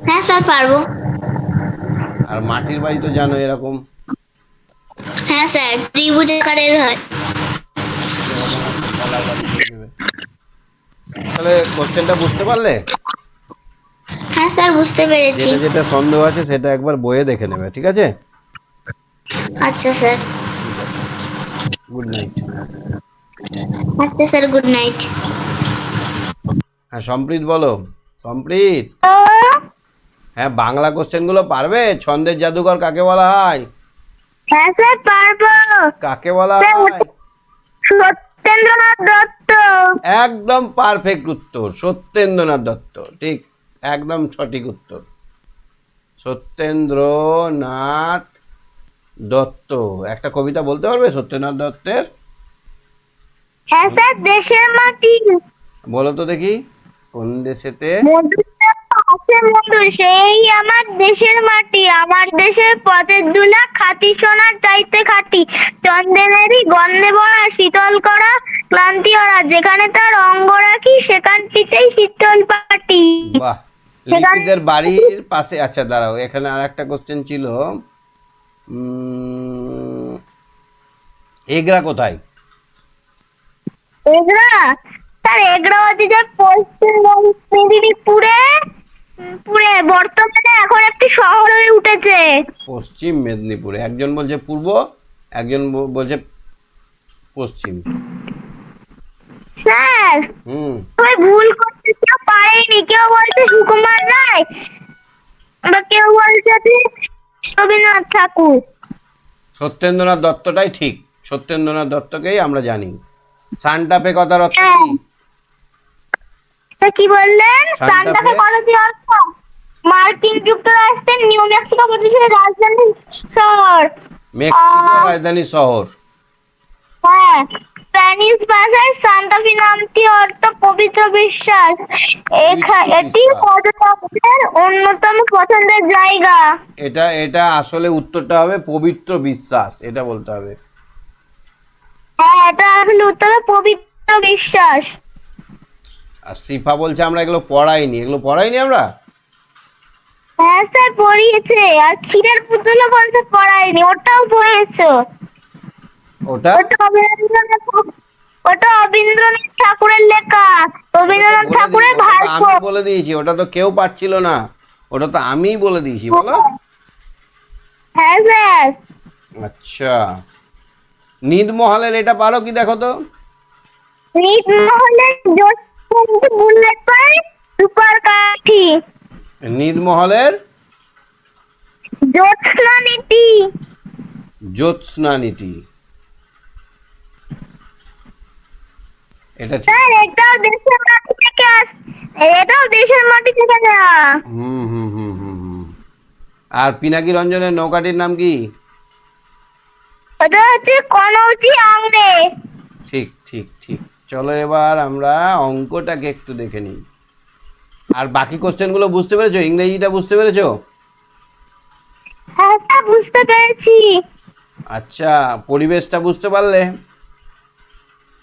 হ্যাঁ স্যার পারবো। আর মাটির বাড়ি তো জানো এরকম। হ্যাঁ স্যার, ত্রিভুজ আকারের হয়। এরকম একটা তলা বাড়ি করে দেবে। তাহলে কোশ্চেনটা বুঝতে পারলে? হ্যাঁ স্যার, বুঝতে পেরেছি। যেটা যেটা সন্দেহ আছে সেটা একবার বইয়ে দেখে নেবে, ঠিক আছে? আচ্ছা স্যার। ঠিক আছে, গুড নাইট। আচ্ছা স্যার, গুড নাইট। হ্যাঁ সম্প্রীত বলো। সম্প্রীত, হ্যাঁ বাংলা কোশ্চেনগুলো পারবে? ছন্দের জাদুকর কাকে বলা হয়? হ্যাঁ স্যার পারবো। কাকে বলা হয়? সত্যেন্দ্রনাথ দত্ত। একদম পারফেক্ট উত্তর, সত্যেন্দ্রনাথ দত্ত। ঠিক, একদম সঠিক উত্তর, সত্যেন্দ্রনাথ দত্ত। একটা কবিতা বলতে পারবে সত্যেন্দ্রনাথ দত্তের? হ্যাঁ স্যার, দেশের মাটি বলো তো দেখি, কোন দেশেতে? মধুর আছে মধু, সেই আমার দেশের মাটি, আমার দেশের পথের দুলা, খাঁটি সোনার চাইতে খাঁটি, চন্দনেরই গন্ধে ভরা, শীতল করা ক্লান্তি ওরা, যেখানে তার অঙ্গ রাখি সেখানটিতেই শীতল পাটি। বাহ, লিপিদের বাড়ির পাশে। আচ্ছা দাঁড়াও, এখানে আর একটা কোশ্চেন ছিল। এগরা কোথায়? এগরা, স্যার এগরা হচ্ছে যে পশ্চিম মেদিনীপুরে, পুরে বর্তমানে এখন একটি শহর হয়ে উঠেছে। পশ্চিম মেদিনীপুরে। একজন বলছে পূর্ব, একজন বলছে পশ্চিম। স্যার হুম। তুমি ভুল করতে কেউ পারেনি, কেউ বলছে সুকুমার রায় বা কেউ বলছে যে রবীন্দ্রনাথ ঠাকুর। সত্যেন্দ্রনাথ দত্তটাই ঠিক, সত্যেন্দ্রনাথ দত্তকেই আমরা জানি। সান্টাফে কথার অর্থ হ্যাঁ। কি? তা কি বললেন? সান্টা সান্টা ফে? ফে কথাটি অর্থ মার্কিন যুক্তরাষ্ট্রের নিউ মেক্সিকো প্রদেশের রাজধানী শহর। মেক্সিকোর রাজধানী শহর। হ্যাঁ, স্প্যানিশ ভাষায় সান্টা ফে নামটি অর্থ পবিত্র বিশ্বাস। পবিত্র এটি বিশ্বাস। পর্যটকদের অন্যতম পছন্দের জায়গা। এটা আসলে উত্তরটা হবে পবিত্র বিশ্বাস, এটা বলতে হবে। হ্যাঁ, এটা আসলে উত্তরে পবিত্র বিশ্বাস। আর সিফা বলছে আমরা এগুলো পড়াইনি আমরা। হ্যাঁ স্যার পড়িয়েছে। আর ক্ষীরের পুতুলও বলছে পড়ায়নি, ওটাও পড়িয়েছো। ওটা ওটা রবীন্দ্রনাথ ঠাকুরের লেখা, রবীন্দ্রনাথ ঠাকুরের ভাষ্য। আমি বলে দিয়েছি, ওটা তো কেউ পারছিল না, ওটা তো আমিই বলে দিয়েছি, বলো। হ্যাঁ স্যার। আচ্ছা, নীলমহলের এটা পারো কি দেখো তো? নীলমহলের বুলেট পাই সুপার কাঠি। নীলমহলের জ্যোৎস্না নীতি। জ্যোৎস্না নীতি, এটা ঠিক। স্যার এটাও দেশের মাটি থেকে এটাও দেশের মাটি থেকে নেওয়া। হুম হুম হুম হুম হুম। আর পিনাকি রঞ্জনের নৌকাটির নাম কি? ওটা হচ্ছে কনৌজি আংরে। ঠিক ঠিক ঠিক। চলো এবার আমরা অঙ্কটাকে একটু দেখে নিই। আর বাকি কোশ্চেনগুলো বুঝতে পেরেছো? ইংরেজিটা বুঝতে পেরেছো? হ্যাঁ স্যার বুঝতে পেরেছি। আচ্ছা, পরিবেশটা বুঝতে পারলে?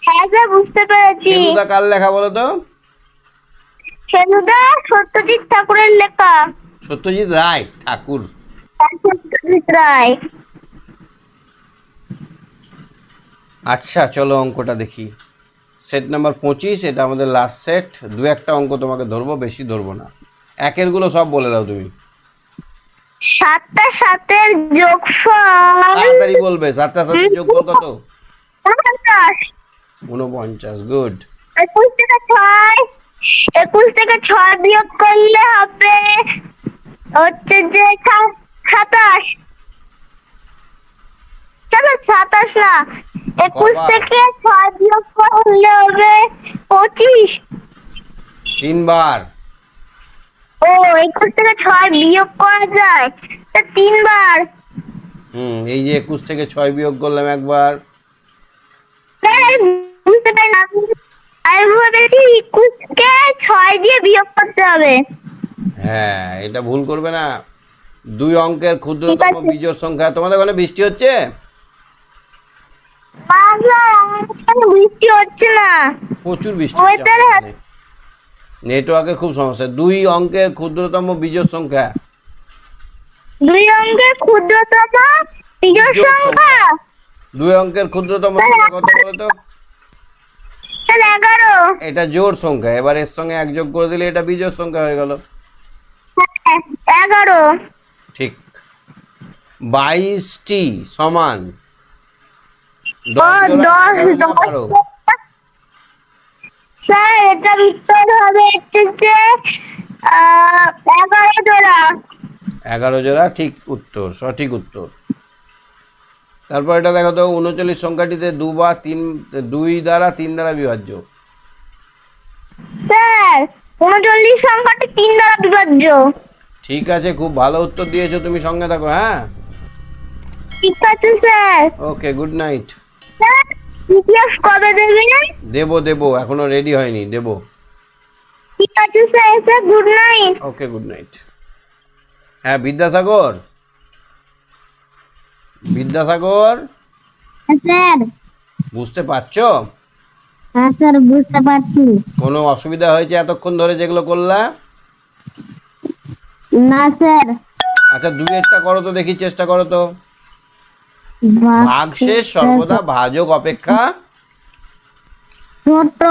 হ্যাঁ স্যার বুঝতে পেরেছি। ফেলুদা কার লেখা বলো তো? ফেলুদা সত্যজিৎ ঠাকুরের লেখা। সত্যজিৎ রায় ঠাকুর। সত্যজিৎ রায়। আচ্ছা চলো অঙ্কটা দেখি। সেট নাম্বার 25, এটা আমাদের লাস্ট সেট। দু একটা অঙ্ক তোমাকে ধরবো, বেশি ধরবো না। একেরগুলো সব বলে দাও তুমি। 7টা 7-এর যোগফল তাড়াতাড়ি বলবে। 7টা 7 যোগফল কত? 49। 49, গুড। 21 থেকে 6, 21 থেকে 6 বিয়োগ করলে হবে হচ্ছে যে 27। চলো 27 না, 21 কবার? থেকে 6 বিয়োগ করলে হবে 25। 3 বার। ও 21 থেকে 6 বিয়োগ করা যায়, তা 3 বার। এই যে 21 থেকে 6 বিয়োগ করলাম একবার। স্যার বুঝতে পারি না, আমি ভেবেছি 21 কে 6 দিয়ে বিয়োগ করতে হবে। হ্যাঁ, এটা ভুল করবে না। 2 অঙ্কের ঠিক ক্ষুদ্রতম আছে। বিজোড় সংখ্যা। তোমাদের ওখানে বৃষ্টি হচ্ছে? বাংলা আমাদের এখানে বৃষ্টি হচ্ছে না। প্রচুর বৃষ্টি হচ্ছে ওয়েদার আমাদের এখানে। নেটওয়ার্কের খুব সমস্যা। 2 অঙ্কের ক্ষুদ্রতম বিজোড় সংখ্যা। 2 অঙ্কের ক্ষুদ্রতম বিজোড় বিজোড় সংখ্যা। 2 অঙ্কের ক্ষুদ্রতম সংখ্যা কত বলো তো? স্যার 11। এটা জোড় সংখ্যা, এবার এর সঙ্গে 1 যোগ করে দিলে এটা বিজোড় সংখ্যা হয়ে গেল। হ্যাঁ, 11। ঠিক। 22টি সমান ও 10 জোড়া 10 11 না 12? স্যার এটার উত্তর হবে হচ্ছে যে 11 জোড়া। 11 জোড়া ঠিক উত্তর, সঠিক উত্তর। তারপর এটা দেখো তো, 39 সংখ্যাটিতে 2 বা 3, 2 দ্বারা 3 দ্বারা বিভাজ্য। স্যার 39 সংখ্যাটি 3 দ্বারা বিভাজ্য। ঠিক আছে, খুব ভালো উত্তর দিয়েছো তুমি, সঙ্গে থাকো। হ্যাঁ, ঠিক আছে স্যার। ওকে, গুড নাইট। স্যার ইতিহাস কবে দেবেন? দেবো, এখনো রেডি হয়নি, দেবো। ঠিক আছে স্যার, স্যার গুড নাইট। ওকে, গুড নাইট। হ্যাঁ, বিদ্যাসাগর। স্যার। বুঝতে পারছো? হ্যাঁ স্যার বুঝতে পারছি। কোনো অসুবিধা হয়েছে এতক্ষণ ধরে যেগুলো করলা? না স্যার। আচ্ছা, 2-এরটা করো তো দেখি, চেষ্টা করো তো। ভাগশেষ সর্বদা ভাজক অপেক্ষা ছোট।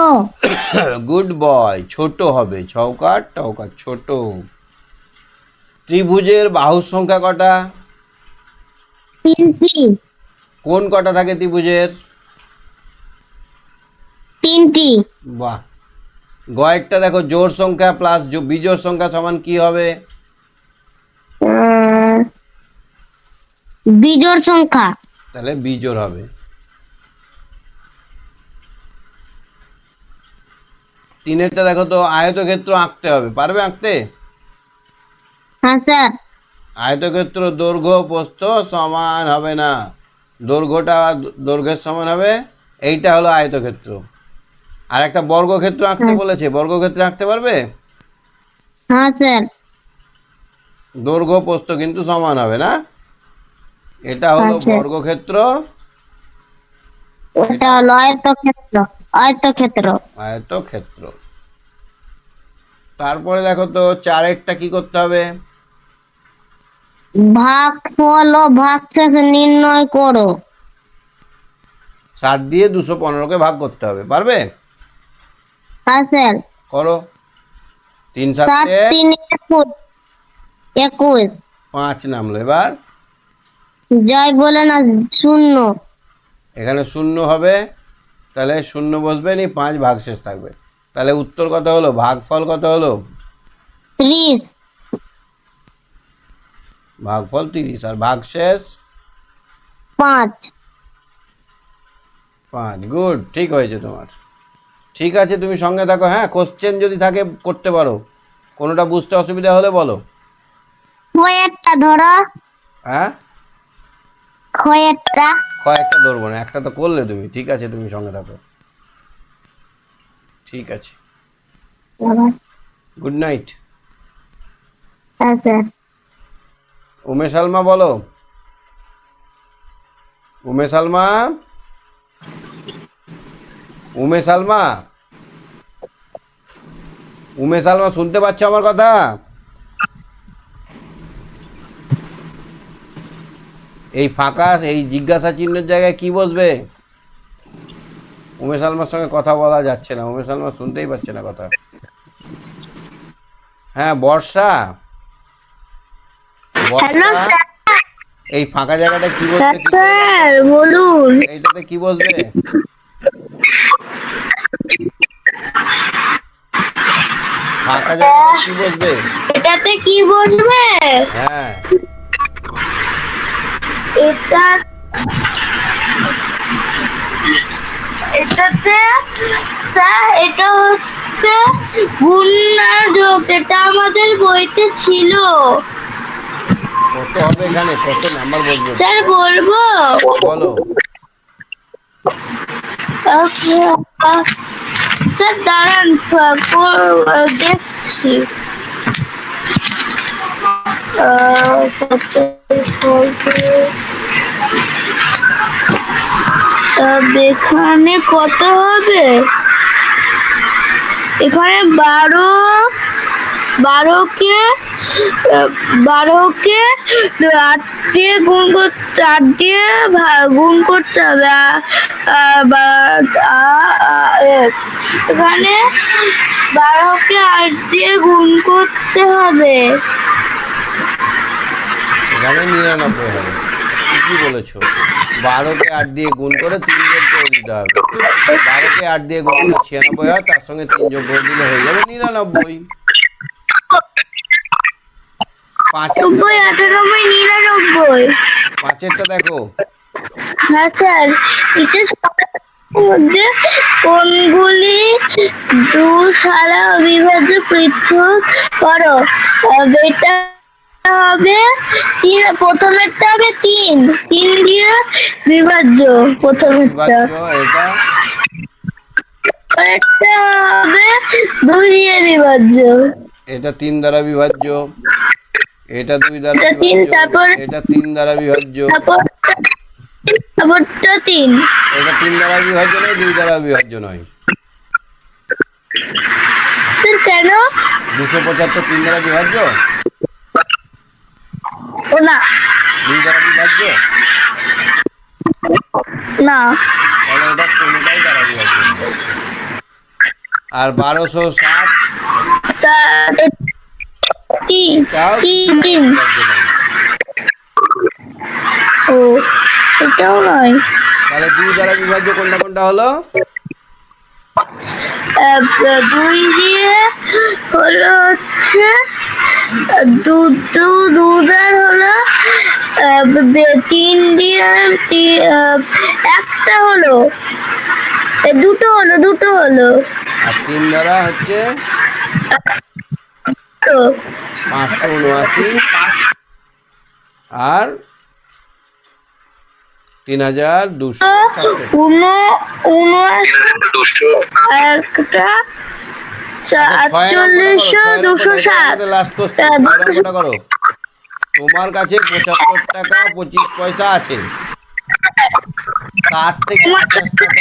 গুড বয়, ছোট হবে। ছৌকার টৌকার ছোট। ত্রিভুজের বাহুর সংখ্যা কটা? 3টি। কোন কটা থাকে ত্রিভুজের? 3টি। বাহ। গয়েরটা দেখো, জোড় সংখ্যা প্লাস বিজোড় সংখ্যা সমান কি হবে? বিজোড় সংখ্যা। তাহলে বিজোড় হবে। তিনেরটা দেখো তো, আয়তক্ষেত্র আঁকতে হবে, পারবে আঁকতে? হ্যাঁ স্যার। আয়তক্ষেত্র দৈর্ঘ্য প্রস্থ সমান হবে না, দৈর্ঘ্যটা দৈর্ঘ্যের সমান হবে। এইটা হলো আয়তক্ষেত্র। আর একটা বর্গক্ষেত্র আঁকতে বলেছে, বর্গক্ষেত্র আঁকতে পারবে? হ্যাঁ স্যার। দৈর্ঘ্য প্রস্থ কিন্তু সমান হবে না। এটা হলো আচ্ছা। বর্গক্ষেত্র, ওটা হলো আয়তক্ষেত্র। আয়তক্ষেত্র। আয়তক্ষেত্র। তারপরে দেখো তো, চারেরটা কি করতে হবে? ভাগফল ও ভাগশেষ নির্ণয় করো। 60 দিয়ে 215কে ভাগ করতে হবে, পারবে? হ্যাঁ স্যার। করো। 3 7 7 3 21। 5 নামলো। এবার জয় বলে না 0। এখানে 0 হবে, তাহলে 0 বসবে নি, 5 ভাগশেষ থাকবে। তাহলে উত্তর কত হলো? ভাগফল কত হলো? 30। ভাগফল 30 আর ভাগশেষ 5। 5। গুড, ঠিক হয়েছে তোমার। ঠিক আছে, তুমি সঙ্গে থাকো। হ্যাঁ, কোশ্চেন যদি থাকে করতে পারো, কোনোটা বুঝতে অসুবিধা হলে বলো। কয়েকটা ধরো। হ্যাঁ, কয়েকটা। কয়েকটা ধরবো না, একটা তো করলে তুমি। ঠিক আছে, তুমি সঙ্গে থাকো। ঠিক আছে, গুড নাইট। হ্যাঁ স্যার। উমে সালমা বলো। উমে সালমা, উমে সালমা, উমে সালমা, শুনতে পাচ্ছ আমার কথা? এই ফাঁকা, এই জিজ্ঞাসা চিহ্নের জায়গায় কি বসবে? উমে সালমার সঙ্গে কথা বলা যাচ্ছে না, উমে সালমা শুনতেই পাচ্ছে না কথা। হ্যাঁ, বর্ষা, হ্যালো বর্ষা, স্যার। এই ফাঁকা জায়গাটা কি বসবে? কি স্যার বলুন। এইটাতে কি বসবে? ফাঁকা জায়গাটা কি বসবে? এটাতে কি বসবে? হ্যাঁ, এটা এটাতে স্যার এটা হচ্ছে গুণ আর যোগ। এটা আমাদের বইতে ছিল। কত হবে এখানে? কত নাম্বার বসবে স্যার বলবো? বলো। স্যার দাঁড়ান, দেখছি। কত হবে? এখানে কত হবে? এখানে 12কে 8 দিয়ে গুণ করতে, 8 দিয়ে গুণ করতে হবে। এখানে 12কে 8 দিয়ে গুণ করতে হবে। এখানে 99 হবে। ঠিকই বলেছো। 12কে 8 দিয়ে গুণ করে 3 যোগ করে দিতে হবে। 12কে 8 দিয়ে গুণ করলে 96 হয়, তার সঙ্গে 3 যোগ করে দিলে হয়ে যাবে 99। 5এরটা দেখো। হ্যাঁ স্যার। মধ্যে কোনগুলি সারা অবিভাজ্য পৃথক করো? এটা হবে প্রথমেরটা হবে 3 দিয়ে বিভাজ্য। প্রথমেরটা এটা এটা হবে 2 দিয়ে বিভাজ্য। এটা 3 দ্বারা বিভাজ্য। এটা 2 দ্বারা এটা 3, বিভাজ্য। তারপর এটা 3 দ্বারা বিভাজ্য। তারপরটা 3। এটা 3 দ্বারা বিভাজ্য নয়, 2 দ্বারা বিভাজ্য নয়। স্যার কেন? 275 3 দ্বারা বিভাজ্য? ও না। 2 দ্বারা বিভাজ্য? না। তাহলে এটা কোনটাই দ্বারা বিভাজ্য নয়। আর 1260 এটাও তিন। বিভাজ্য নয়। ও, এটাও নয়। তাহলে 2 দ্বারা বিভাজ্য কোনটা কোনটা হলো? 2 দিয়ে হলো হচ্ছে দুধ আর হলো 3 দিয়ে একটা হলো দুটো হলো আর 3 দ্বারা হচ্ছে তো 579 আর 3200 একটা 48,260 লাস্ট কোশ্চেন করো। তোমার কাছে 75 টাকা 25 পয়সা আছে, তার থেকে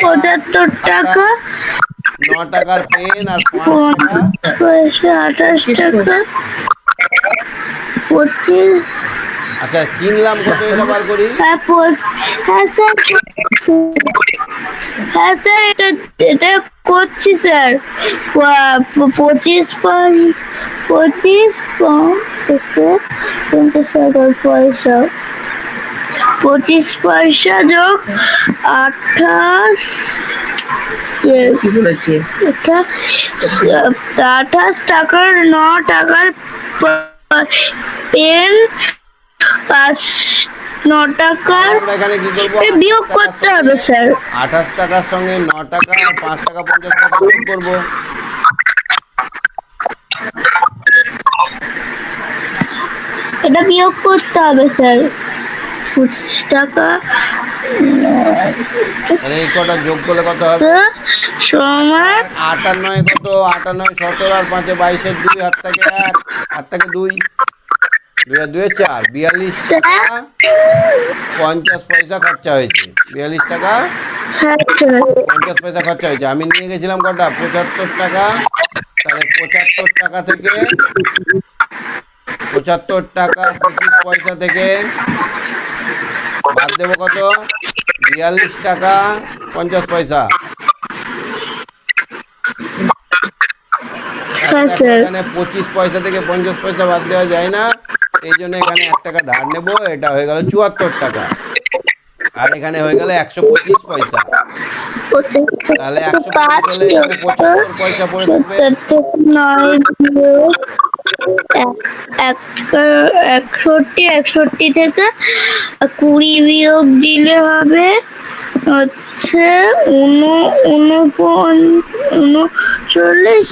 75 টাকা 9 টাকার পেন আর 5 টাকা পয়সা 28 টাকা 25 আচ্ছা কিনলাম কত এটা বার করি। হ্যাঁ স্যার এটা করছি স্যার 25 পয়সা 25 পয়সা যোগ 28 28 টাকার 9 টাকার পেন 9 টাকার আমরা এখানে কি করব, বিয়োগ করতে হবে স্যার। 28 টাকার সঙ্গে 9 টাকা আর 5 টাকা 50 টাকা যোগ করব। এটা বিয়োগ করতে হবে স্যার 25 টাকা তাহলে এই কটা যোগ করলে কত হবে সমান 58 কত 58 17 আর 5 22 এর 2 হাত থেকে 1 হাত থেকে 2 2 আর 2 4 42 টাকা 50 পয়সা খরচা হয়েছে। 42 টাকা 50 পয়সা খরচা হয়েছে। আমি নিয়ে গেছিলাম কটা 75 টাকা, তাহলে 75 টাকা থেকে 75 টাকা 25 পয়সা থেকে বাদ দেবো কত 42 টাকা 50 পয়সা। এখানে 25 পয়সা থেকে 50 পয়সা বাদ দেওয়া যায় না, এই জন্য এখানে 1 টাকা ধার নেব, এটা হয়ে গেল 74 টাকা আর এখানে হয়ে গেল 125 পয়সা। তাহলে 125 হলে এখানে 75 পয়সা পড়ে থাকবে। 61 থেকে 20 বিয়োগ দিলে হবে হচ্ছে 39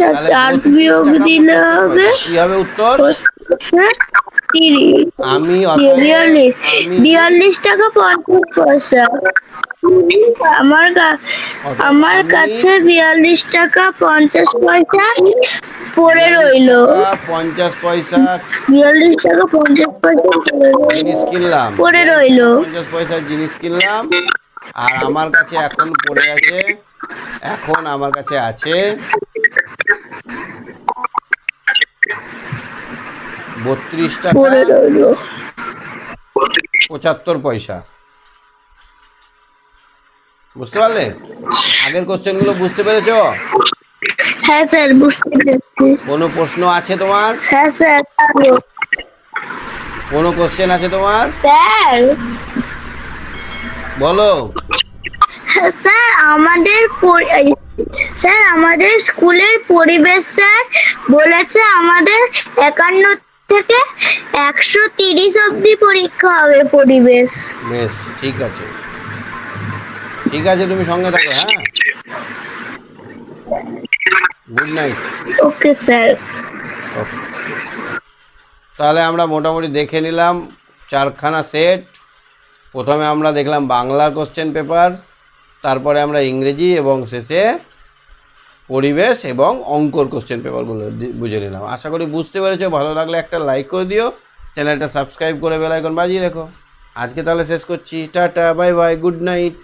আর 8 বিয়োগ দিলে হবে কি হবে উত্তর 30 আমি 42 টাকা 50 পয়সা। আমার কাছে 42 টাকা 50 পয়সা পড়ে রইলো। 50 পয়সা 42 টাকা 50 পয়সা জিনিস কিনলাম, পড়ে রইলো 50 পয়সার জিনিস কিনলাম আর আমার কাছে এখন পড়ে আছে, এখন আমার কাছে আছে 32 টাকা পড়ে রইলো 75 পয়সা। বুঝতে পারলে? আগের কোশ্চেন গুলো বুঝতে পেরেছো? হ্যাঁ স্যার বুঝতে পেরেছি। কোনো প্রশ্ন আছে তোমার? হ্যাঁ স্যার কোনো কোশ্চেন আছে তোমার? স্যার বলো। স্যার আমাদের স্কুলের পরিবেশ স্যার বলেছে আমাদের 51 থেকে 130 অবধি পরীক্ষা হবে পরিবেশ। বেশ ঠিক আছে, ঠিক আছে তুমি সঙ্গে থাকো। হ্যাঁ good night. Okay sir. Okay, তাহলে আমরা মোটামুটি দেখে নিলাম 4খানা সেট। প্রথমে আমরা দেখলাম বাংলার কোশ্চেন পেপার, তারপরে আমরা ইংরেজি এবং শেষে পরিবেশ এবং অঙ্কর কোশ্চেন পেপারগুলো বুঝে নিলাম। আশা করি বুঝতে পেরেছো। ভালো লাগলে একটা লাইক করে দিও, চ্যানেলটা সাবস্ক্রাইব করে বেল আইকন বাজিয়ে রেখো। আজকে তাহলে শেষ করছি। Tata, bye bye, good night.